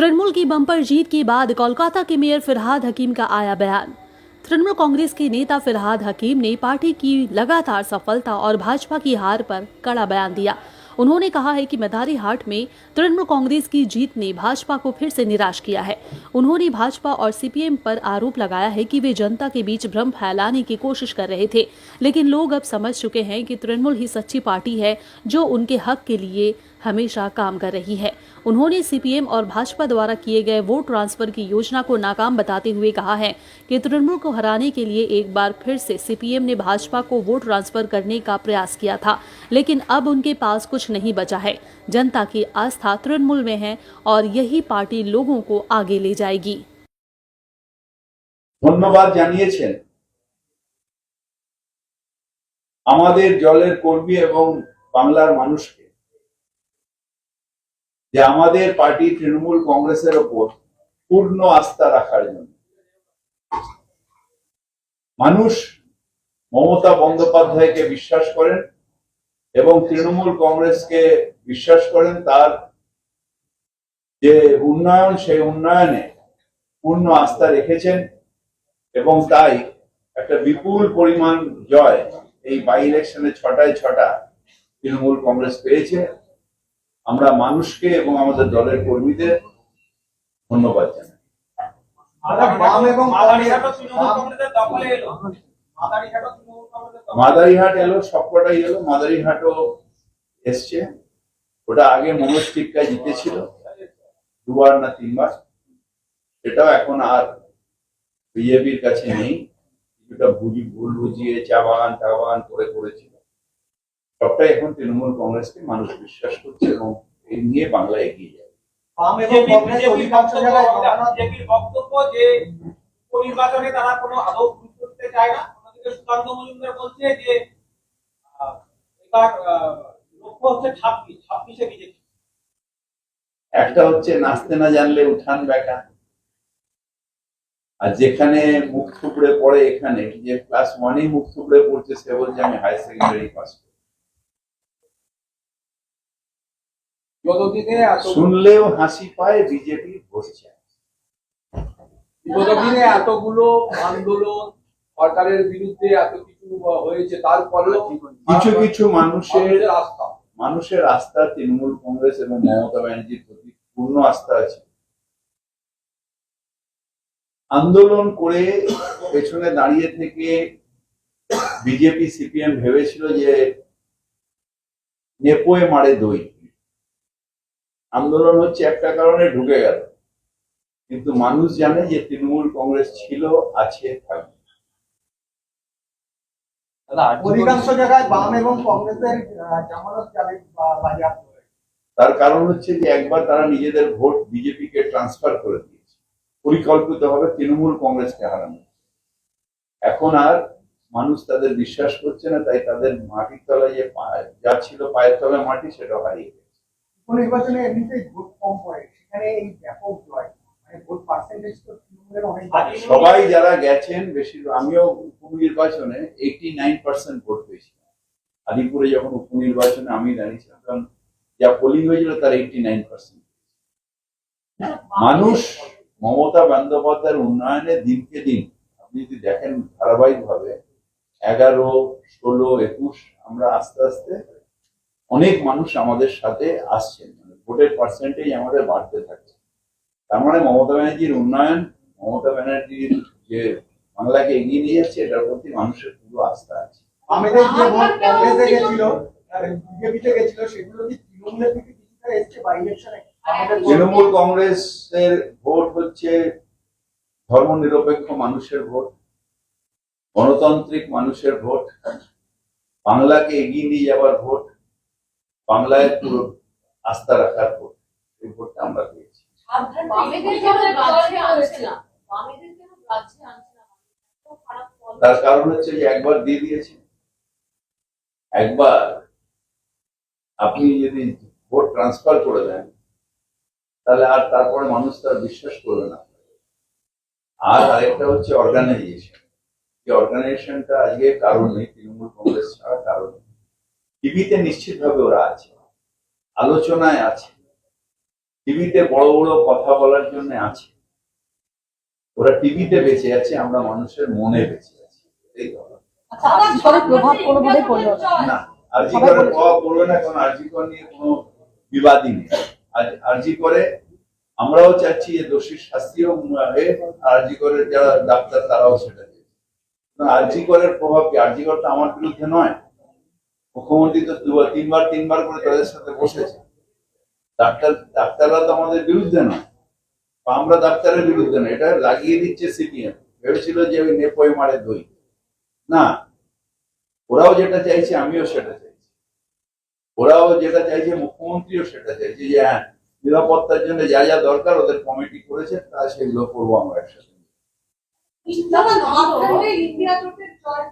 तृणमूल की बम्पर जीत के बाद कोलकाता के मेयर फिरहाद हकीम का आया बयान। तृणमूल कांग्रेस के नेता फिरहाद हकीम ने पार्टी की लगातार सफलता और भाजपा की हार पर कड़ा बयान दिया। उन्होंने कहा है कि मदारी हाट में तृणमूल कांग्रेस की जीत ने भाजपा को फिर से निराश किया है। उन्होंने भाजपा और सीपीएम पर आरोप लगाया है कि वे जनता के बीच भ्रम फैलाने की कोशिश कर रहे थे, लेकिन लोग अब समझ चुके हैं कि तृणमूल ही सच्ची पार्टी है जो उनके हक के लिए हमेशा काम कर रही है। उन्होंने सीपीएम और भाजपा द्वारा किए गए वोट ट्रांसफर की योजना को नाकाम बताते हुए कहा है कि तृणमूल को हराने के लिए एक बार फिर से सीपीएम ने भाजपा को वोट ट्रांसफर करने का प्रयास किया था, लेकिन अब उनके पास कुछ नहीं बचा है। जनता की आस्था तृणमूल में है और यही पार्टी लोगों को आगे ले जाएगी। धन्यवाद জানিয়েছেন আমাদের দলের কর্মী এবং বাংলার মানুষকে যে আমাদের পার্টি তৃণমূল কংগ্রেসের উপর পূর্ণ আস্থা রাখার জন্য। মানুষ মমতা বন্দ্যোপাধ্যায়কে বিশ্বাস করেন এবং তৃণমূল কংগ্রেসকে বিশ্বাস করেন। তার যে উন্নয়ন, সেই উন্নয়নে পূর্ণ আস্থা রেখেছেন এবং তাই একটা বিপুল পরিমাণ জয় এই বাই ইলেকশনে 6টায় 6টা তৃণমূল কংগ্রেস পেয়েছে। আমরা মানুষকে এবং আমাদের দলের কর্মীদের ধন্যবাদ জানাই। মাদারিহাট এলো, সবকটাই এলো। মাদারিহাটও এসছে, ওটা আগে মনোজ টিক্কা জিতেছিল 2বার না 3বার, এটাও এখন আর বিজেপির কাছে নেই। কিছুটা ভুল বুঝিয়ে চা বাগান করে করেছিল, সবটাই এখন তৃণমূল কংগ্রেসকে মানুষ বিশ্বাস করছে এবং এই নিয়ে বাংলা এগিয়ে যাবে। বিজেপির বক্তব্য যে নির্বাচনে তারা কোনো আদৌ ভুল করতে চায় না। আমাদের সুকান্ত মজুমদার বলছে যে এবার লক্ষ্য হচ্ছে 26-26-এ বিজেপি। একটা হচ্ছে নাচতে না জানলে উঠান বেকা, আর যেখানে মুখ থুবড়ে পড়ে, এখানে যে ক্লাস 1-এই মুখ থুবড়ে পড়ছে সে বলছে আমি হায়ার সেকেন্ডারি পাস করি। শুনলেও হাসি পায় বিজেপি বসছে। বিগতদিনে এতগুলো আন্দোলন, সরকারের বিরুদ্ধে এত কিছু হয়েছে, তারপরেও কিছু মানুষের আস্থা তৃণমূল কংগ্রেস এবং মমতা ব্যানার্জির প্রতি পূর্ণ আস্থা আছে। আন্দোলন করে পেছনে দাঁড়িয়ে থেকে বিজেপি সিপিএম ভেবেছিল যে নেপোয়ে মারে দই, আন্দোলন হচ্ছে একটা কারণে ঢুকে গেল, কিন্তু মানুষ জানে যে তৃণমূল কংগ্রেস ছিল, আছে, থাকবে। অধিকাংশ জায়গায় বাম এবং কংগ্রেসের জামানত বাজেয়াপ্ত হয়েছে। তার কারণ হচ্ছে যে একবার তারা নিজেদের ভোট বিজেপিকে ট্রান্সফার করে দিয়েছে পরিকল্পিতভাবে তৃণমূল কংগ্রেসকে হারানো। এখন আর মানুষ তাদের বিশ্বাস করছে না, তাই তাদের মাটির তলায় যে যা ছিল পায়ের তলায় মাটি, সেটাও হারিয়ে গেছে। নির্বাচনে এমনিতেই ভোট কম পড়ে, সেখানে এই ব্যাপক জয়, মানে ভোট পার্সেন্টেজ তো তৃণমূলের অনেক। সবাই যারা গেছেন, বেশিরভাগ, আমিও উপনির্বাচনে 89% ভোট পেয়েছিলাম। আলিপুরে যখন উপনির্বাচনে আমি দাঁড়িয়েছিলাম, কারণ যা পোলিং হয়েছিল তার 89%। মানুষ মমতা বন্দ্যোপাধ্যায়ের উন্নয়নে দিনকে দিন, আপনি যদি দেখেন ধারাবাহিকভাবে 11, 16, 21, আমরা আস্তে আস্তে অনেক মানুষ আমাদের সাথে আসছেন, মানে ভোটের পার্সেন্টেজ আমাদের বাড়তে থাকছে। তার মানে মমতা ব্যানার্জির উন্নয়ন, মমতা ব্যানার্জির যে বাংলাকে এগিয়ে নিয়ে যাচ্ছে, এটার প্রতি মানুষের পুরো আস্থা আছে। আমাদের যে ভোট কংগ্রেসে গেছিল, বিজেপিতে গেছিল, সেগুলো কি তৃণমূলের থেকে কিছুটা এসছে বাই ইলেকশনে? তৃণমূল কংগ্রেসের ভোট হচ্ছে ধর্মনিরপেক্ষ মানুষের ভোট, গণতান্ত্রিক মানুষের ভোট, বাংলাকে এগিয়ে নিয়ে যাওয়ার ভোট, বাংলায় পুরো আস্থা রাখার ভোট। এই ভোটটা আমরা পেয়েছি। তার কারণ হচ্ছে যে একবার দিয়ে দিয়েছে, একবার আপনি যদি ভোট ট্রান্সফার করে দেন, তাহলে আর তারপরে মানুষ তার বিশ্বাস করবে না। আর আরেকটা হচ্ছে অর্গানাইজেশন। যে অর্গানাইজেশনটা আজকে কারণ নেই, তৃণমূল কংগ্রেস ছাড়া কারণ নেই। টিভিতে নিশ্চিতভাবে ওরা আছে, আলোচনায় আছে, টিভিতে বড় বড় কথা বলার জন্য আছে, ওরা টিভিতে বেঁচে আছে, আমরা মানুষের মনে বেঁচে আছি। এই কথা। আচ্ছা, আর্যিকরের প্রভাব কোনোভাবেই পড়লো না। না, আরজি করে প্রভাব পড়বে না, কারণ আরজি কর নিয়ে কোনো বিবাদই নেই। আরজি করে আমরাও চাচ্ছি যে দোষীর শাস্তিও হয়ে, আরজি করের যারা ডাক্তার তারাও সেটা চাইছে। আরজি করের প্রভাব কি? আরজি কর তো আমার বিরুদ্ধে নয়, মুখ্যমন্ত্রী তো তিনবার করে তাদের সাথে বসেছে। ডাক্তাররা তো আমাদের বিরুদ্ধে নয়, বা আমরা ডাক্তারের বিরুদ্ধে নয়, এটা লাগিয়ে দিচ্ছে সিপিএম। ভেবেছিল যে ওই নেপোয় মারে দই, না, ওরাও যেটা চাইছে আমিও সেটা চাইছি, ওরাও যেটা চাইছে মুখ্যমন্ত্রীও সেটা চাইছে, যে হ্যাঁ নিরাপত্তার জন্য যা যা দরকার ওদের কমিটি করেছে, তা সেগুলো করবো আমরা একসাথে। দাদা, নবাবগঞ্জে ইন্ডিয়া জোটের জয়